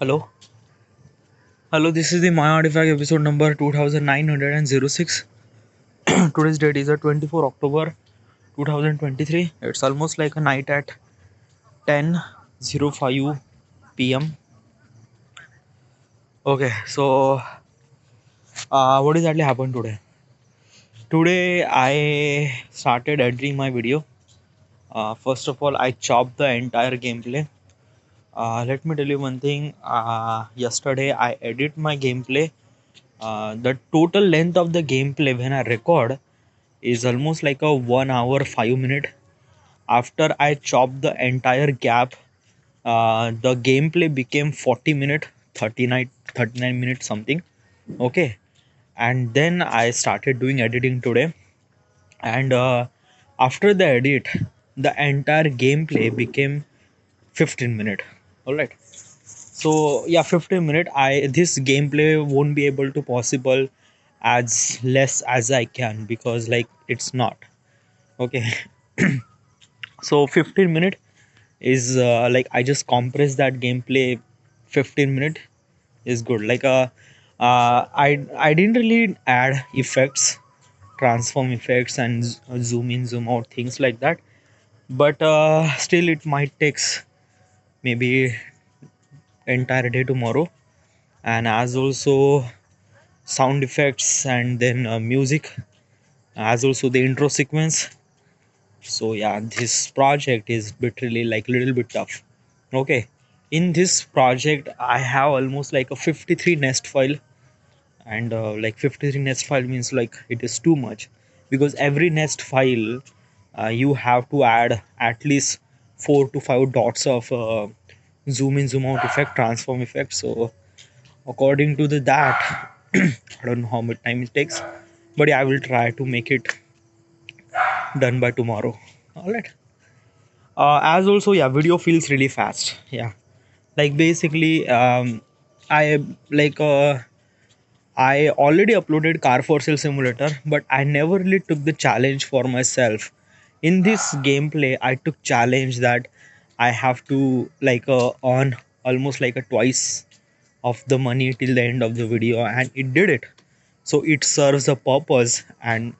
Hello, hello. This is the My Artifact episode number 2906. Today's date is the 24 October 2023. It's almost like a night at 10:05 p.m. Okay, so what exactly happened today? Today I started editing my video. First of all, I chopped the entire gameplay. Let me tell you one thing. Yesterday I edit my gameplay. The total length of the gameplay when I record is almost like a 1 hour 5 minute. After I chopped the entire gap, the gameplay became 40 minute, 39 minutes something. Okay, and then I started doing editing today, and after the edit, the entire gameplay became 15 minute. All right. So yeah, 15 minute. I This gameplay won't be able to possible as less as I can because like it's not okay. So 15 minute is like I just compress that gameplay. 15 minute is good. Like I didn't really add effects, transform effects, and zoom in zoom out things like that, but still it might takes maybe entire day tomorrow. And as also sound effects and then music, as also the intro sequence. So yeah, this project is literally like little bit tough. Okay, in this project I have almost like a 53 nest file, and like 53 nest file means like it is too much because every nest file you have to add at least 4 to 5 dots of zoom in zoom out effect, transform effect. So according to that I don't know how much time it takes, but yeah, I will try to make it done by tomorrow. All right. As also, yeah, video feels really fast. Yeah, like basically I like I already uploaded car for sale simulator, but I never really took the challenge for myself. In this gameplay I took challenge that I have to like earn almost like a twice of the money till the end of the video, and it did it. So it serves a purpose, and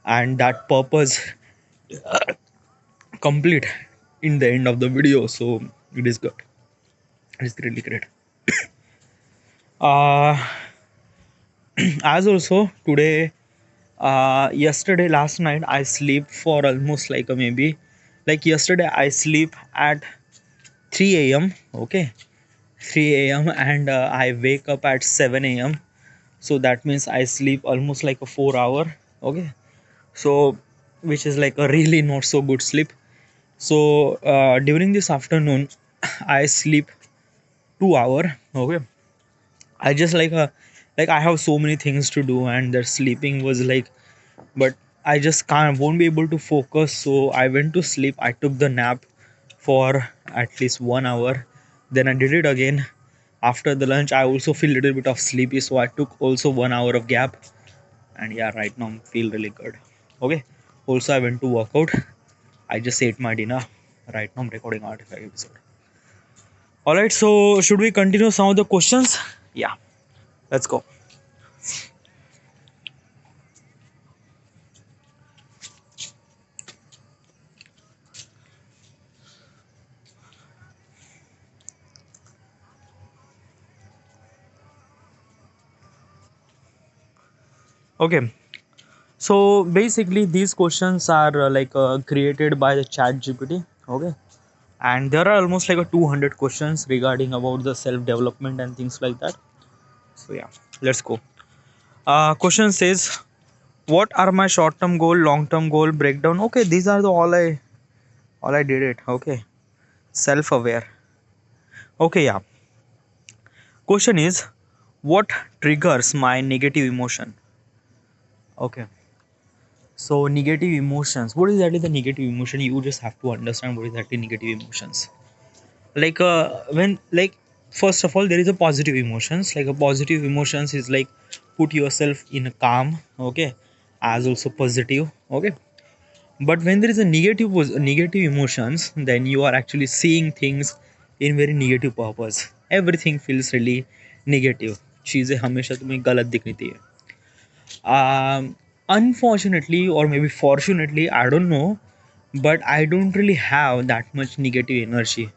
that purpose complete in the end of the video. So it is good. It's really great. uh as also today, yesterday last night I sleep for almost like a maybe, like yesterday I sleep at 3 a.m. Okay, 3 a.m. and I wake up at 7 a.m. So that means I sleep almost like a 4 hour. Okay, so which is like a really not so good sleep. So during this afternoon I sleep 2 hour. Okay, I just like I have so many things to do, and that sleeping was like, but I just can't won't be able to focus. So I went to sleep. I took the nap for at least 1 hour. Then I did it again. After the lunch, I also feel a little bit of sleepy, so I took also 1 hour of gap. And yeah, right now I feel really good. Okay. Also, I went to workout. I just ate my dinner. Right now I'm recording artifact episode. All right. So should we continue some of the questions? Yeah. Let's go. Okay. So basically, these questions are created by the Chat GPT. Okay, and there are almost like a 200 questions regarding about the self development and things like that. So yeah, let's go. Question says, what are my short term goal, long term goal breakdown? Okay, these are the all I did it. Okay, self aware. Okay, yeah. Question is, what triggers my negative emotion? Okay. So negative emotions. What is exactly the negative emotion? You just have to understand what is exactly negative emotions. Like when like first of all there is a positive emotions. Like a positive emotions is like put yourself in a calm. Okay, as also positive. Okay, but when there is a negative emotions, then you are actually seeing things in very negative purpose. everything feels really negative. चीज़ें हमेशा तुम्हें गलत दिख रही है. Unfortunately, or maybe fortunately, I don't know, but I don't really have that much negative energy.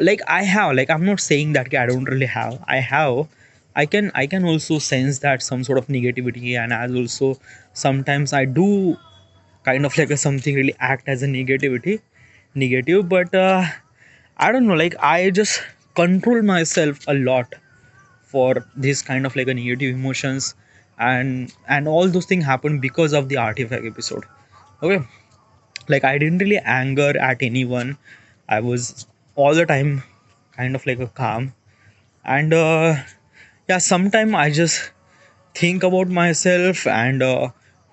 Like I have, like I'm not saying that I don't really have. I have. I can also sense that some sort of negativity, and as also sometimes I do kind of like a something really act as a negative, but I don't know, like I just control myself a lot for this kind of like a negative emotions, and all those things happen because of the artifact episode. Okay, like I didn't really anger at anyone. I was all the time kind of like a calm, and yeah, sometimes I just think about myself, and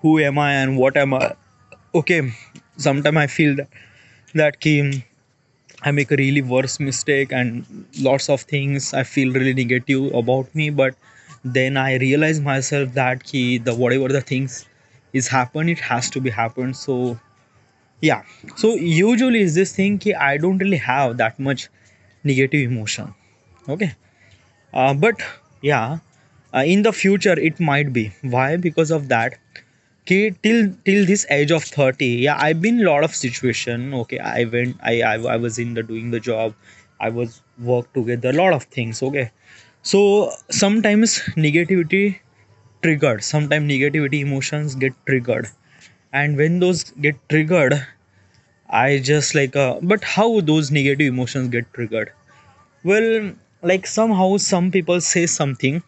who am I and what am I. Okay, sometimes I feel that ki, I make a really worse mistake and lots of things I feel really negative about me, but then I realize myself that ki, the whatever the things is happen, it has to be happened. So yeah, so usually is this thing ki I don't really have that much negative emotion. Okay, but yeah, in the future it might be. Why? Because of that, okay, till this age of 30, yeah, I've been a lot of situation. Okay, I was in the doing the job, I was work together, a lot of things. Okay, so sometimes negativity triggered, sometimes negativity emotions get triggered, and when those get triggered, I just like but how those negative emotions get triggered? Well, like somehow some people say something,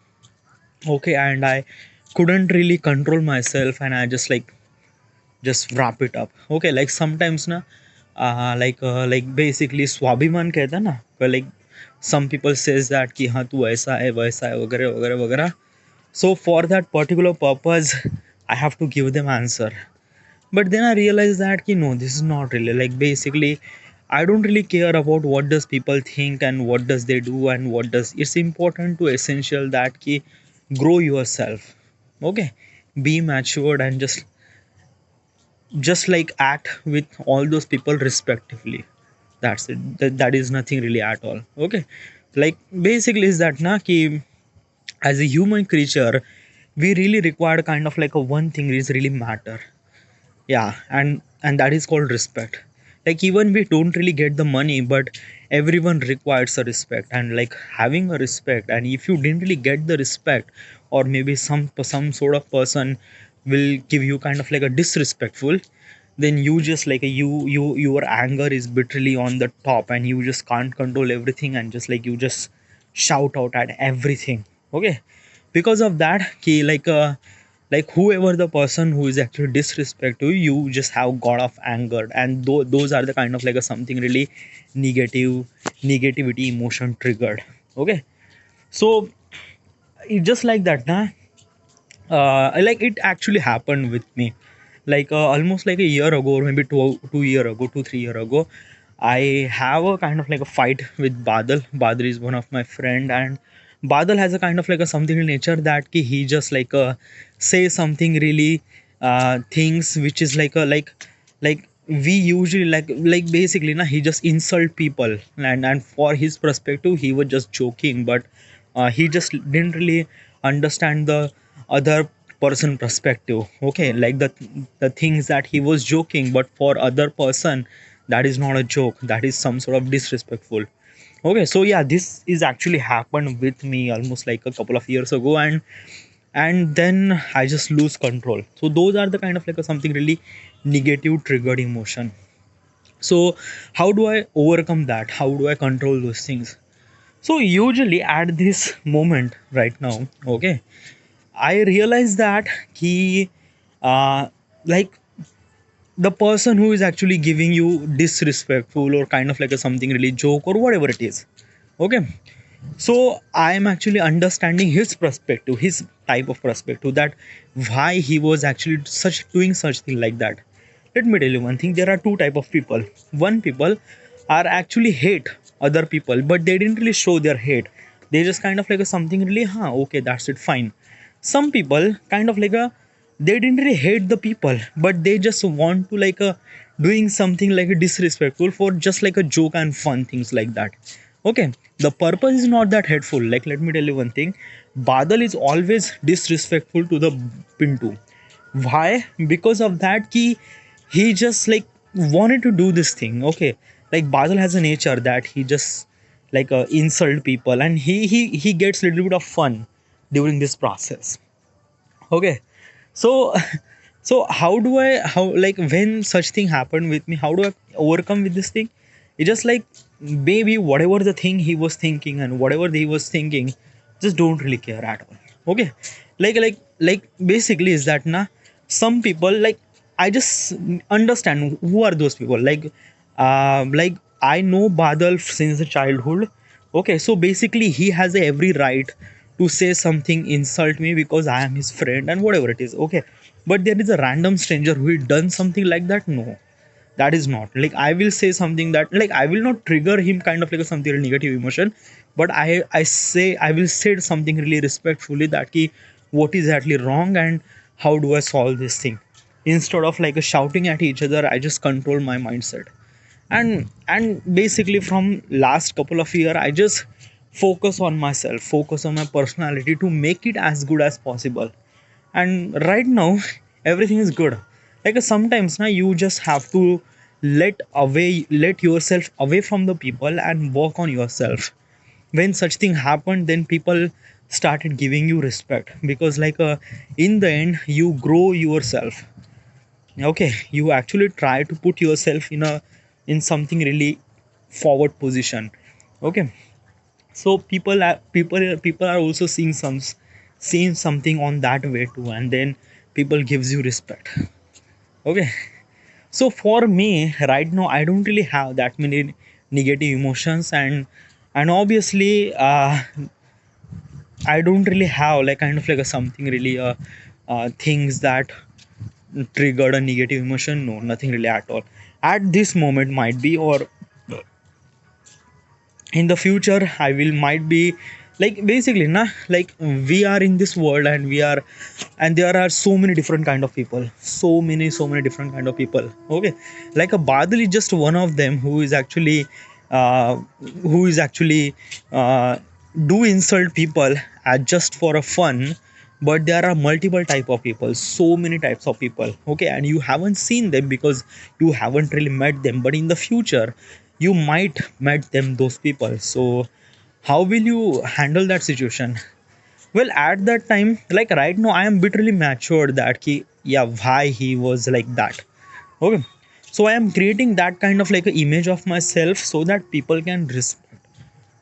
okay, and I couldn't really control myself, and I just wrap it up. Okay, like sometimes na, like basically स्वाभिमान कहता है ना, like some people says that कि हाँ तू ऐसा है वैसा है वगैरह वगैरह वगैरह. So for that particular purpose I have to give them answer, but then I realized that ki, no, this is not really, like basically I don't really care about what does people think and what does they do and what does. It's important to essential that ki grow yourself. Okay, be matured and just like act with all those people respectively. That's it. That is nothing really at all. Okay, like basically is that na ki as a human creature we really require kind of like a one thing is really matter. Yeah, and that is called respect. Like even we don't really get the money, but everyone requires a respect, and like having a respect, and if you didn't really get the respect, or maybe some sort of person will give you kind of like a disrespectful, then you just like a, your anger is literally on the top, and you just can't control everything, and just like you just shout out at everything. Okay, because of that ki like whoever the person who is actually disrespect to you, you just have got of anger, and those are the kind of like a something really negativity emotion triggered. Okay, so it just like that na, like it actually happened with me, like almost like a year ago, or maybe 2 year ago, 2 3 year ago, I have a kind of like a fight with Badal is one of my friend, and Badal has a kind of like a something in nature that he just like say something really things which is like a like we usually like basically na, he just insult people, and for his perspective he was just joking, but he just didn't really understand the other person perspective. Okay, like the things that he was joking, but for other person that is not a joke, that is some sort of disrespectful. Okay, so yeah, this is actually happened with me almost like a couple of years ago, and then I just lose control. So those are the kind of like a something really negative triggered emotion. So how do I overcome that? How do I control those things? So usually at this moment right now, okay, I realize that he like the person who is actually giving you disrespectful or kind of like a something really joke or whatever it is. Okay, so I am actually understanding his perspective, his type of perspective, that why he was actually such doing such thing like that. Let me tell you one thing, there are two type of people. One people are actually hate other people, but they didn't really show their hate. They just kind of like a something really, huh, okay, that's it, fine. Some people kind of like a, they didn't really hate the people, but they just want to like a doing something like a disrespectful for just like a joke and fun things like that. Okay, the purpose is not that hateful. Like, let me tell you one thing, Badal is always disrespectful to the Pintu. Why? Because of that he just like wanted to do this thing. Okay, like Badal has a nature that he just like insult people, and he gets a little bit of fun during this process. Okay, so so how like when such thing happened with me, how do I overcome with this thing? It's just like, maybe whatever the thing he was thinking and whatever he was thinking, just don't really care at all. Okay, like basically is that na, some people like, I just understand who are those people. Like I know Badal since the childhood. Okay, so basically he has every right to say something, insult me because I am his friend and whatever it is. Okay, but there is a random stranger who done something like that. No, that is not like, I will say something that like, I will not trigger him kind of like a something negative emotion, but I will say something really respectfully that ki, what is actually wrong and how do I solve this thing. Instead of like shouting at each other, I just control my mindset. And basically from last couple of year, I just focus on myself, focus on my personality to make it as good as possible. And right now everything is good. Like sometimes now you just have to let yourself away from the people and work on yourself. When such thing happened, then people started giving you respect, because in the end you grow yourself. Okay, you actually try to put yourself in something really forward position. Okay, so people are also seeing something on that way too, and then people gives you respect. Okay, so for me right now, I don't really have that many negative emotions, and obviously I don't really have like kind of like a something really things that triggered a negative emotion. No, nothing really at all at this moment. Might be, or in the future I will might be, like basically na, like we are in this world, and there are so many different kind of people, so many different kind of people. Okay, like a Badal is just one of them who is actually uh, uh, do insult people just for a fun. But there are multiple type of people, so many types of people. Okay, and you haven't seen them because you haven't really met them, but in the future you might met them, those people. So how will you handle that situation? Well, at that time, like right now, I am bitterly matured that yeah, why he was like that. Okay, so I am creating that kind of like an image of myself so that people can respect.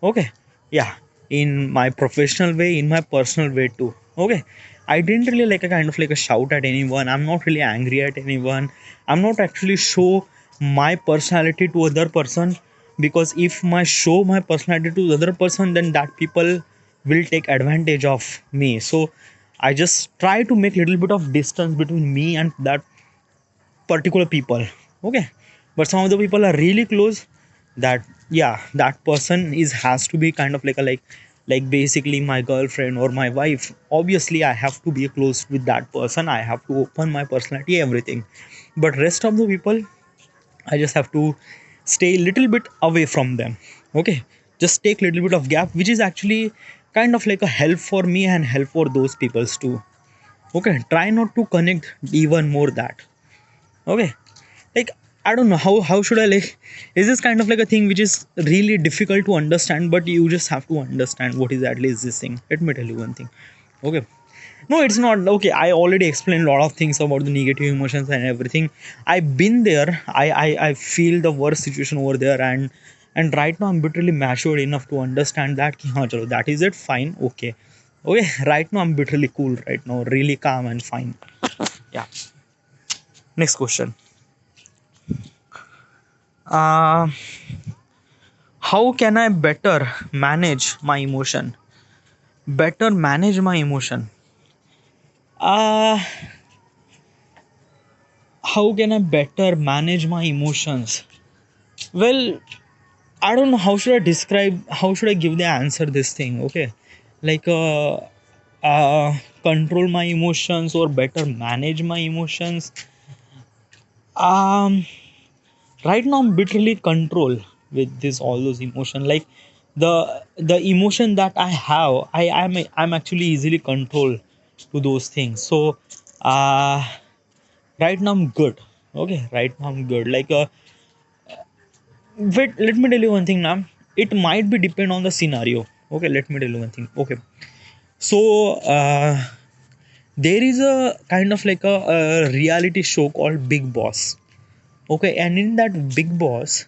Okay, yeah, in my professional way, in my personal way too. Okay, I didn't really like a kind of like a shout at anyone. I'm not really angry at anyone. I'm not actually show my personality to other person, because if my show my personality to the other person, then that people will take advantage of me. So I just try to make little bit of distance between me and that particular people. Okay, but some of the people are really close, that yeah, that person is has to be kind of like a like basically my girlfriend or my wife. Obviously I have to be close with that person, I have to open my personality, everything. But rest of the people, I just have to stay a little bit away from them. Okay, just take little bit of gap, which is actually kind of like a help for me and help for those peoples too. Okay, try not to connect even more that. Okay, like I don't know how should I like, is this kind of like a thing which is really difficult to understand, but you just have to understand what is at least this thing. Let me tell you one thing. Okay, no, it's not okay. I already explained a lot of things about the negative emotions and everything. I've been there. I feel the worst situation over there, and right now I'm bitterly matured enough to understand that ki, हाँ, chalo, that is it, fine, okay. Okay, right now I'm bitterly cool right now, really calm and fine. Yeah, next question. uh how can I better manage my emotion? Better manage my emotion. Uh, how can I better manage my emotions? Well, I don't know how should I describe, how should I give the answer this thing. Okay, like control my emotions or better manage my emotions. Um, right now I'm bitterly control with this all those emotion. Like The emotion that I have, I'm actually easily controlled to those things. So uh right now I'm good. Okay, right now I'm good. Wait, let me tell you one thing now. It might be depend on the scenario. Okay, let me tell you one thing. Okay, so there is a kind of like a reality show called Big Boss. Okay, and in that Big Boss,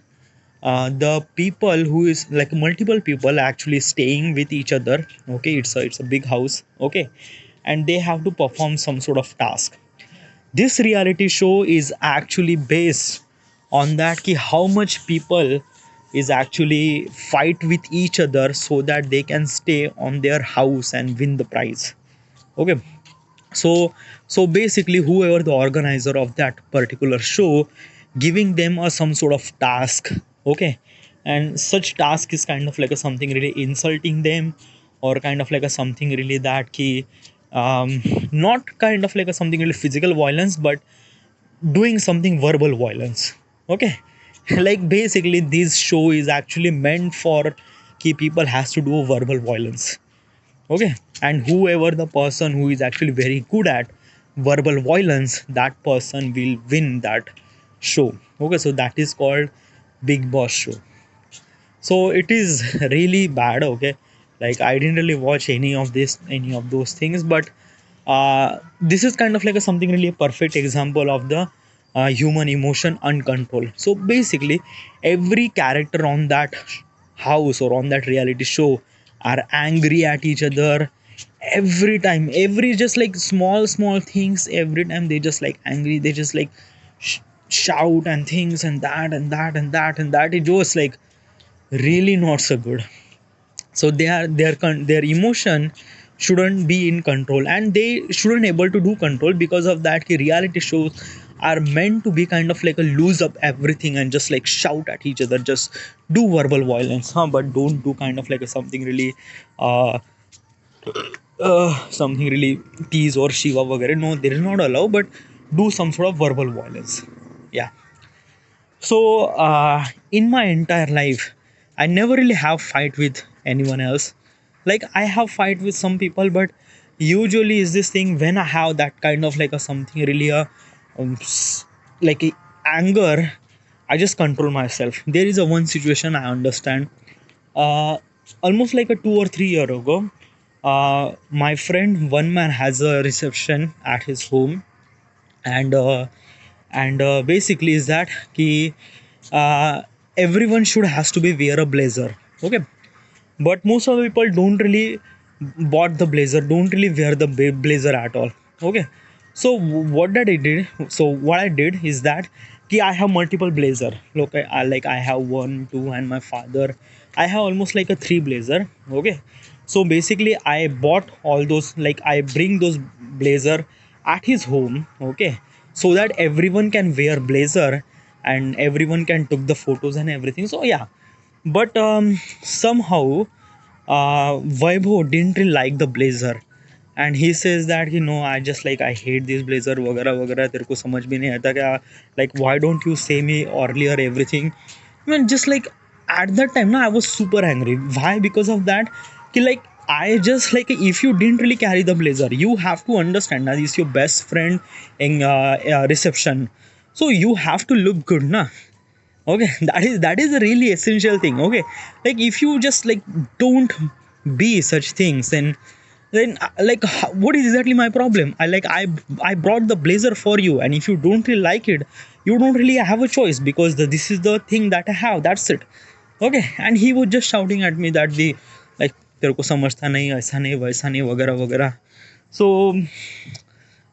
the people who is like multiple people actually staying with each other. Okay, it's a big house. Okay, and they have to perform some sort of task. This reality show is actually based on that ki how much people is actually fight with each other so that they can stay on their house and win the prize. Okay, so basically whoever the organizer of that particular show giving them a some sort of task. Okay, and such task is kind of like a something really insulting them, or kind of like a something really that key, not kind of like a something really physical violence, but doing something verbal violence. Okay, like basically this show is actually meant for key people has to do verbal violence. Okay, and whoever the person who is actually very good at verbal violence, that person will win that show. Okay, so that is called Big Boss show. So it is really bad. Okay, like I didn't really watch any of those things, but this is kind of like a something really perfect example of the human emotion uncontrolled. So basically every character on that house or on that reality show are angry at each other every time, every just like small things, every time they just like angry, they just like sh- shout and things and that and that and that and that. It was like really not so good. So their emotion shouldn't be in control, and they shouldn't able to do control. Because of that ki reality shows are meant to be kind of like a lose up everything and just like shout at each other, just do verbal violence, huh? But don't do kind of like a something really uh, something really tease or shiva vagare. No, there is not allowed, but do some sort of verbal violence. Yeah. So in my entire life, I never really have fight with anyone else. Like I have fight with some people, but usually is this thing when I have that kind of like a something really like a anger, I just control myself. There is a one situation I understand. Uh, Almost like a 2 or 3 year ago, my friend one man has a reception at his home, and basically is that ki uh, everyone should has to be wear a blazer. Okay, but most of the people don't really bought the blazer, don't really wear the blazer at all. Okay, so what that I did, so what I did is that ki I have multiple blazer. Look, I have one two and my father, I have almost like a three blazer. Okay, so basically I bought all those, like I bring those blazer at his home. Okay, so that everyone can wear blazer and everyone can took the photos and everything. So yeah, but somehow Vaibhav didn't really like the blazer, and he says that I just like I hate this blazer वगैरह वगैरह, तेरे को समझ भी नहीं आता क्या, like why don't you say me earlier everything. I mean, just like at that time I was super angry. Why? Because of that कि like I just like if you didn't really carry the blazer, you have to understand that he's your best friend in reception, so you have to look good na. Okay, that is a really essential thing. Okay, like if you just like don't be such things, then like what is exactly my problem? I brought the blazer for you, and if you don't really like it, you don't really have a choice, because this is the thing that I have, that's it. Okay, and he was just shouting at me that the like तेरे को समझता नहीं, ऐसा नहीं वैसा नहीं वगैरह वगैरह. So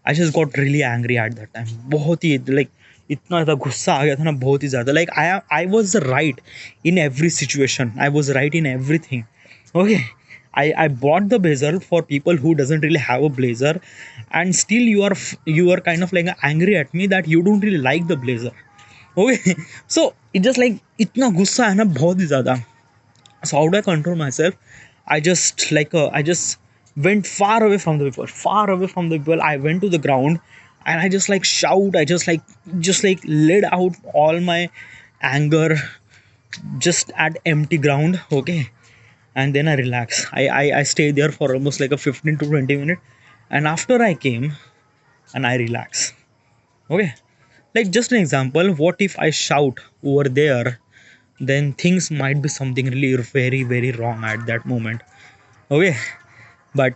I just got really angry at that time. बहुत ही लाइक इतना ज़्यादा गुस्सा आ गया था ना, बहुत ही ज़्यादा. Like I was right in every situation, I was right in every thing. Okay, I bought the blazer for people who doesn't really have a blazer, and still you are kind of like angry at me that you don't really like the blazer. Okay, so it just like इतना गुस्सा है ना, बहुत ही ज़्यादा. So how do I control myself? I just went far away from the people, far away from the people. I went to the ground, and I just like shout. I just like let out all my anger just at empty ground. Okay, and then I relax. I stay there for almost like a 15 to 20 minutes, and after I came and I relax. Okay, like just an example, what if I shout over there? Then things might be something really very very wrong at that moment. Okay, but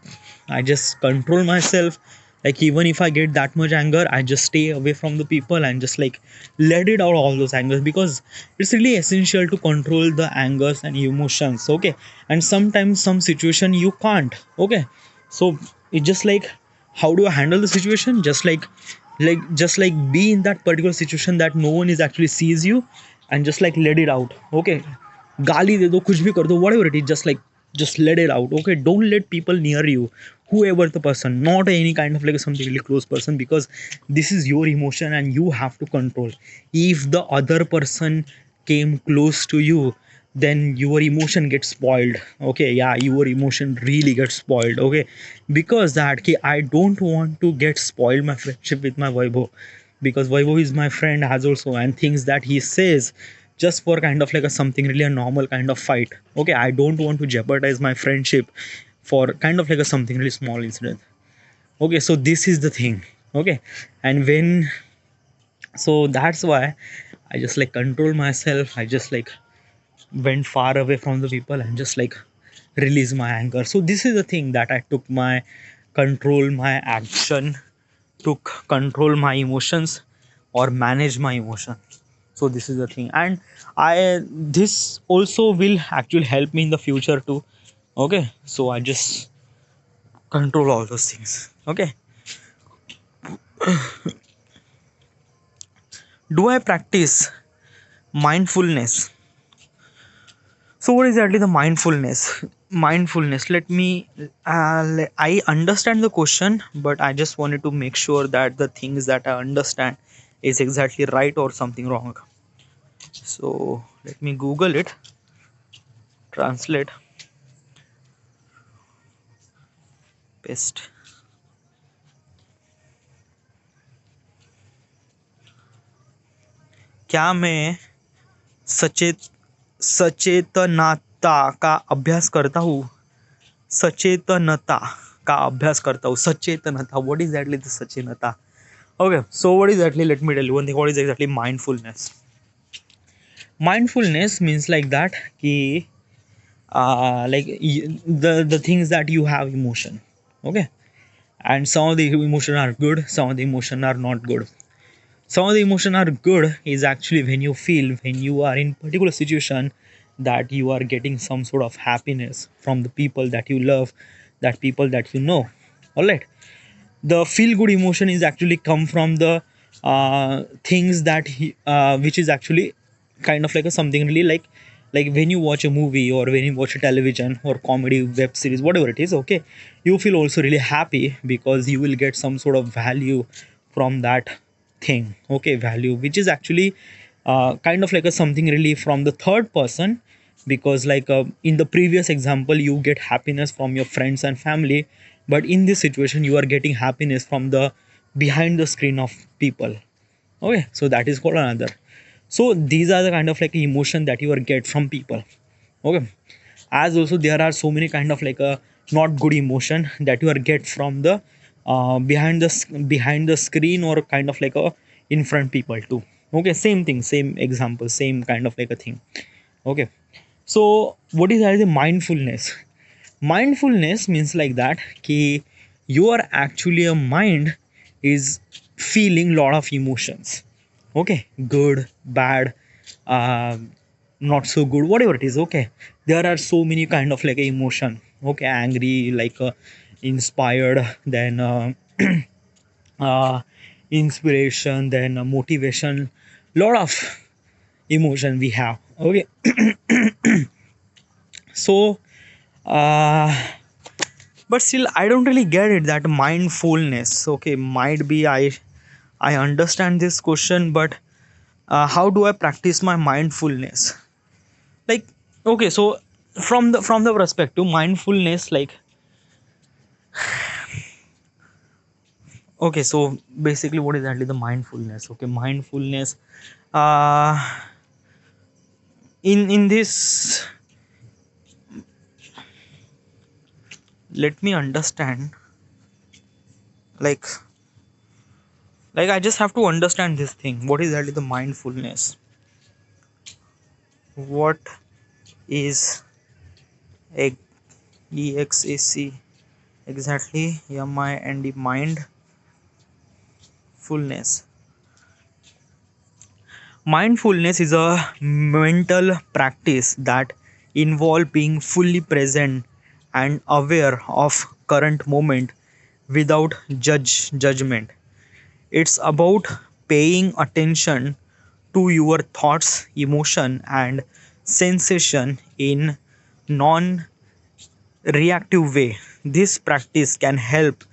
I just control myself. Like even if I get that much anger, I just stay away from the people and just like let it out all those angers, because it's really essential to control the angers and emotions. Okay, and sometimes some situation you can't. Okay, so it's just like, how do I handle the situation? Just like be in that particular situation that no one is actually sees you, and just like let it out. Okay, गाली दे दो, कुछ भी कर दो, whatever it is, just let it out. Okay, don't let people near you, whoever the person, not any kind of like something really close person, because this is your emotion and you have to control. If the other person came close to you, then your emotion gets spoiled. Okay, yeah, your emotion really gets spoiled. Okay, because that ki, I don't want to get spoiled my friendship with my Vaibhav, because Vaibhav is my friend as also, and things that he says just for kind of like a something really a normal kind of fight. Okay, I don't want to jeopardize my friendship for kind of like a something really small incident. Okay, so this is the thing. Okay, and when, so that's why I just like control myself. I just like went far away from the people and just like release my anger. So this is the thing that I took my control my action, took control my emotions, or manage my emotion. So this is the thing, and I this also will actually help me in the future too. Okay, so I just control all those things. Okay, do I practice mindfulness? So what is exactly the mindfulness? Let me I understand the question, but I just wanted to make sure that the things that I understand is exactly right or something wrong. So let me Google it, translate, paste. क्या मैं सचेत सचेतनता का अभ्यास करता हूँ? सचेतनता का अभ्यास करता हूँ. सचेतनता, what is exactly the सचेतनता? Okay, so what is exactly, let me tell you one thing, what is exactly mindfulness? Mindfulness means like that कि the things that you have emotion. Okay, and some of the emotion are good, some of the emotion are not good. Some of the emotion are good is actually when you feel, when you are in particular situation, that you are getting some sort of happiness from the people that you love, that people that you know. All right, the feel good emotion is actually come from the things that which is actually kind of like a something really like when you watch a movie or when you watch a television or comedy web series, whatever it is. Okay, you feel also really happy because you will get some sort of value from that thing. Okay, value which is actually kind of like a something really from the third person, because like in the previous example you get happiness from your friends and family, but in this situation you are getting happiness from the behind the screen of people. Okay, so that is called another. So these are the kind of like emotion that you are get from people. Okay, as also there are so many kind of like a not good emotion that you are get from the behind the screen or kind of like a in front people too. Okay, same thing, same example, same kind of like a thing. Okay, so what is actually mindfulness? Mindfulness means like that कि you are actually a mind is feeling lot of emotions. Okay, good, bad, not so good, whatever it is. Okay, there are so many kind of like emotion. Okay, angry, like inspired, then uh, inspiration, then motivation, lot of emotion we have. Okay, so uh, but still I don't really get it that mindfulness. Okay, might be I understand this question, but how do I practice my mindfulness? Like, okay, so from the perspective mindfulness, like, okay, so basically what is exactly the mindfulness? Okay, mindfulness, uh in this let me understand, like I just have to understand this thing. What is actually the mindfulness? What is ex- EXAC exactly? MIND mindfulness. Mindfulness is a mental practice that involves being fully present and aware of current moment without judgment. It's about paying attention to your thoughts, emotion and sensation in non reactive way. This practice can help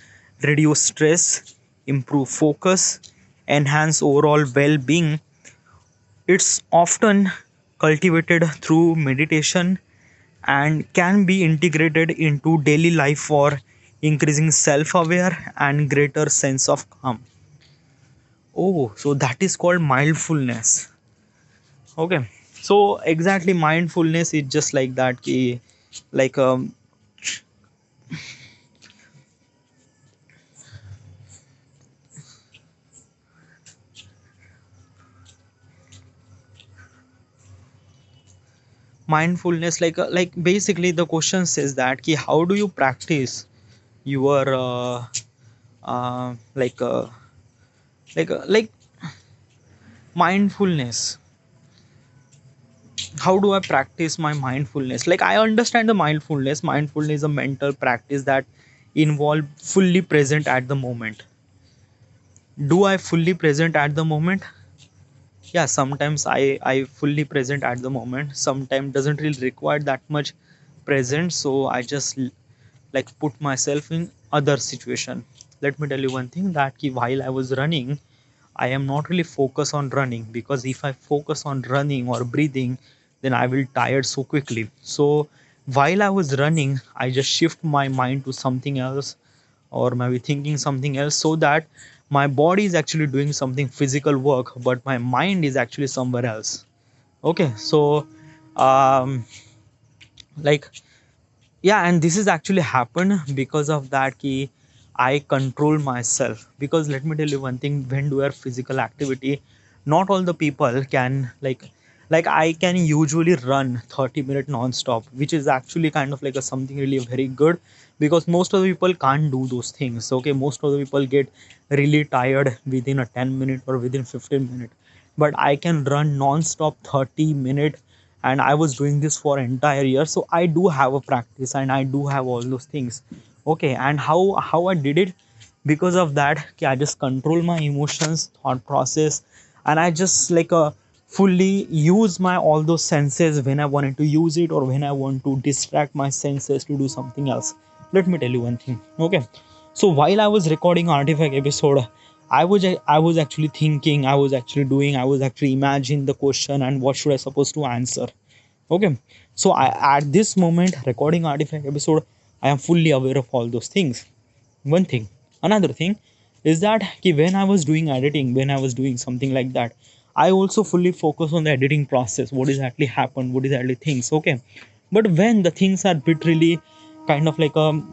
reduce stress, improve focus, enhance overall well-being. It's often cultivated through meditation and can be integrated into daily life for increasing self-aware and greater sense of calm. Oh, so that is called mindfulness. Okay. So exactly mindfulness is just like that ki, like mindfulness like basically the question says that ki how do you practice your uh, like uh, like mindfulness. How do I practice my mindfulness? Like I understand the mindfulness is a mental practice that involve fully present at the moment. Do I fully present at the moment? Yeah, sometimes I fully present at the moment, sometimes doesn't really require that much present, so I just like put myself in other situation. Let me tell you one thing that ki while I was running, I am not really focused on running, because if I focus on running or breathing, then I will tired so quickly. So while I was running, I just shift my mind to something else, or maybe thinking something else, so that my body is actually doing something physical work but my mind is actually somewhere else. Okay, so um like yeah, and this is actually happened because of that key. I control myself, because let me tell you one thing, when do our physical activity, not all the people can like I can usually run 30-minute non-stop, which is actually kind of like a something really very good, because most of the people can't do those things. Okay, most of the people get really tired within a 10 minute or within 15 minute, but I can run non-stop 30 minute, and I was doing this for entire year, so I do have a practice and I do have all those things. Okay, and how I did it, because of that okay, I just control my emotions, thought process, and I just fully use my all those senses when I wanted to use it, or when I want to distract my senses to do something else. Let me tell you one thing. Okay, so while I was recording artifact episode, I was actually thinking, I was actually doing, I was actually imagining the question and what should I supposed to answer. Okay, so I at this moment recording artifact episode, I am fully aware of all those things. One thing, another thing is that ki when I was doing editing, when I was doing something like that, I also fully focus on the editing process, what is actually happened, what is actually things. Okay, but when the things are bit really kind of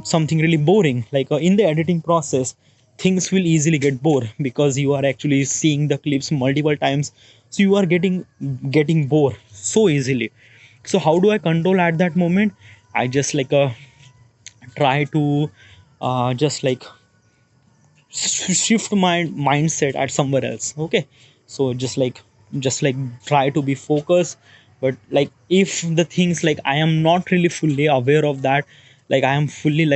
something really boring, in the editing process, things will easily get bored, because you are actually seeing the clips multiple times, so you are getting bored so easily. So how do I control at that moment? I just try to just shift my mindset at somewhere else. Okay, so just try to be focused. But if the things I am not really fully aware of that, I am fully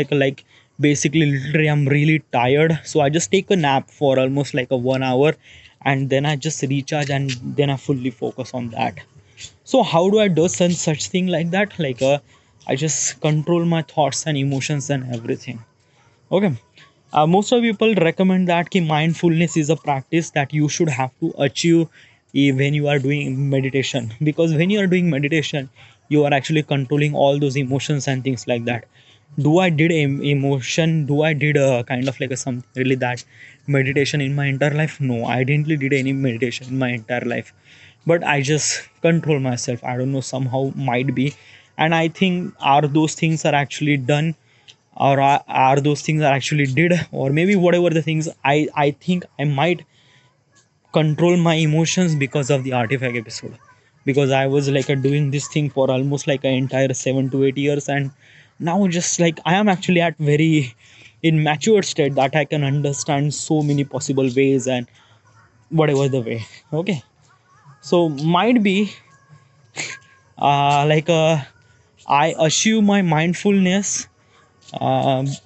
basically literally I'm really tired, so I just take a nap for almost like a 1 hour, and then I just recharge, and then I fully focus on that. So how do I do such thing like that? I just control my thoughts and emotions and everything. Okay, most of people recommend that ki mindfulness is a practice that you should have to achieve when you are doing meditation, because when you are doing meditation, you are actually controlling all those emotions and things like that. Do I did emotion, do I did a kind of like a something really that meditation in my entire life? No, I didn't really did any meditation in my entire life, but I just control myself. I don't know, somehow might be. And I think are those things are actually done or are those things I actually did, or maybe whatever the things I think I might control my emotions because of the artifact episode, because I was like doing this thing for almost like an entire 7 to 8 years, and now just like I am actually at very in mature state that I can understand so many possible ways and whatever the way. Okay, so might be like I achieve my mindfulness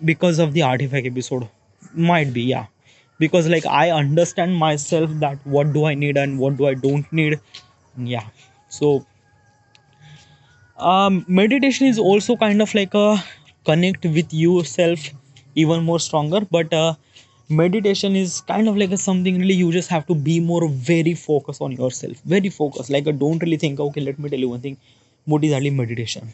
because of the artifact episode. Might be, yeah, because like I understand myself that what do I need and what do I don't need. Yeah, so meditation is also kind of like a connect with yourself even more stronger, but meditation is kind of like a something really you just have to be more very focused on yourself, very focused, like don't really think, okay, let me tell you one thing, what is actually meditation.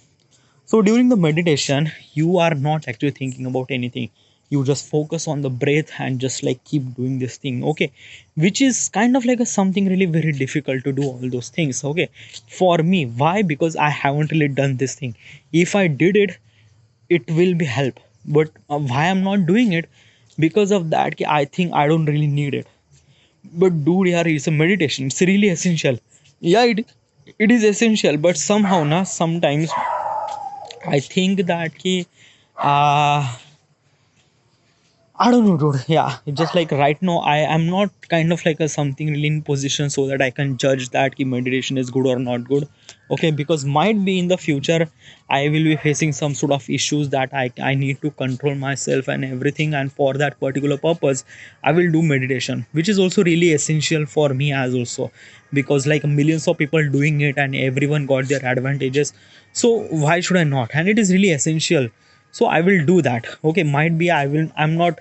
So during the meditation, you are not actually thinking about anything. You just focus on the breath and just like keep doing this thing, okay? Which is kind of like a something really very difficult to do all those things, okay? For me, why? Because I haven't really done this thing. If I did it, it will be help. But why I'm not doing it? Because of that, I think I don't really need it. But dude, yeah, it's a meditation. It's really essential. Yeah, it is essential, but somehow, na, sometimes I think that ki, uh, I don't know, dude. Yeah, it's just like right now, I am not kind of like a something really in position so that I can judge that ki meditation is good or not good. Okay, because might be in the future, I will be facing some sort of issues that I need to control myself and everything, and for that particular purpose, I will do meditation, which is also really essential for me as also, because like millions of people doing it and everyone got their advantages. So why should I not? And it is really essential, so I will do that. Okay, might be I'm not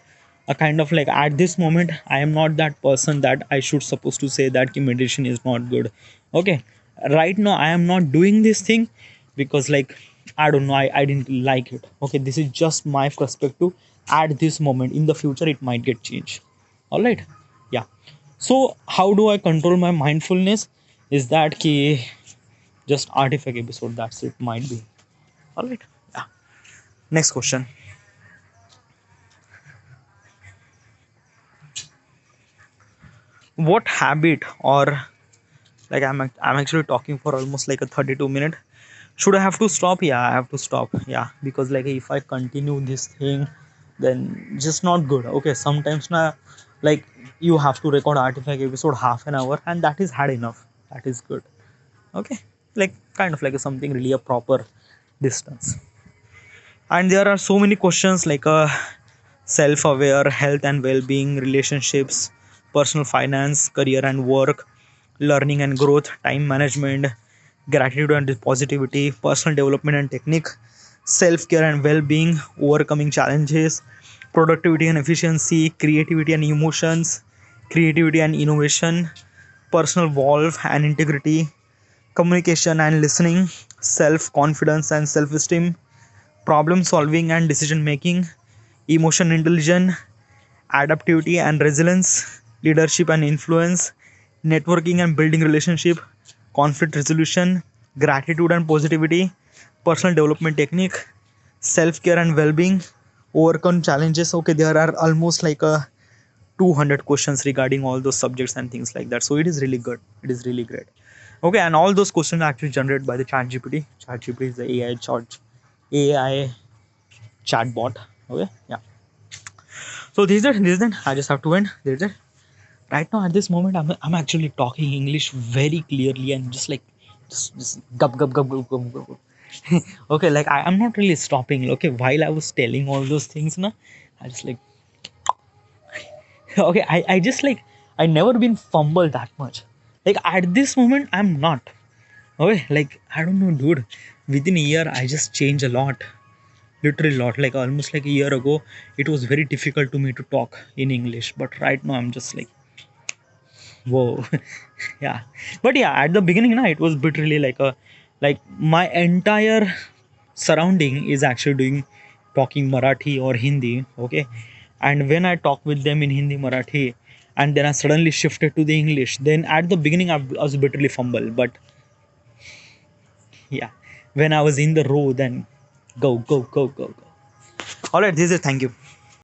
a kind of like at this moment I am not that person that I should supposed to say that ki meditation is not good. Okay, right now I am not doing this thing because like I don't know, I didn't like it. Okay, this is just my perspective at this moment. In the future it might get changed. All right, yeah. So how do I control my mindfulness? Is that ki just artifact episode, that's it, might be. All right, yeah. Next question. What habit, or like I'm actually talking for almost like a 32 minute. Should I have to stop? Yeah, I have to stop. Yeah, because like if I continue this thing, then just not good. Okay, sometimes now, like you have to record artifact episode half an hour, and that is hard enough. That is good. Okay, like kind of like something really a proper distance. And there are so many questions like self-aware, health and well-being, relationships, personal finance, career and work, learning and growth, time management, gratitude and positivity, personal development and technique, self-care and well-being, overcoming challenges, productivity and efficiency, creativity and emotions, creativity and innovation, personal valve and integrity, communication and listening, self-confidence and self-esteem, problem solving and decision making, emotion intelligence, adaptivity and resilience, leadership and influence, networking and building relationship, conflict resolution, gratitude and positivity, personal development technique, self-care and well-being, overcome challenges. Okay, there are almost like a 200 questions regarding all those subjects and things like that. So it is really good. It is really great. Okay, and all those questions are actually generated by the ChatGPT. ChatGPT is the AI chatbot. Okay, yeah. So this is it. I just have to end. This is it. Right now at this moment, I'm actually talking English very clearly and just like just gup gup gup gup gup gup. Okay, like I'm not really stopping. Okay, while I was telling all those things, na, I just like okay, I just like I never been fumbled that much. Like at this moment, I'm not. Okay, like I don't know, dude. Within a year, I just changed a lot. Literally a lot. Like almost like a year ago, it was very difficult to me to talk in English. But right now, I'm just like, whoa. Yeah. But yeah, at the beginning, na, it was literally like a like my entire surrounding is actually doing talking Marathi or Hindi. Okay. And when I talk with them in Hindi, Marathi, and then I suddenly shifted to the English, then at the beginning, I was literally fumble. But yeah, when I was in the row, then go, go, go, go, go. All right, this is it. Thank you.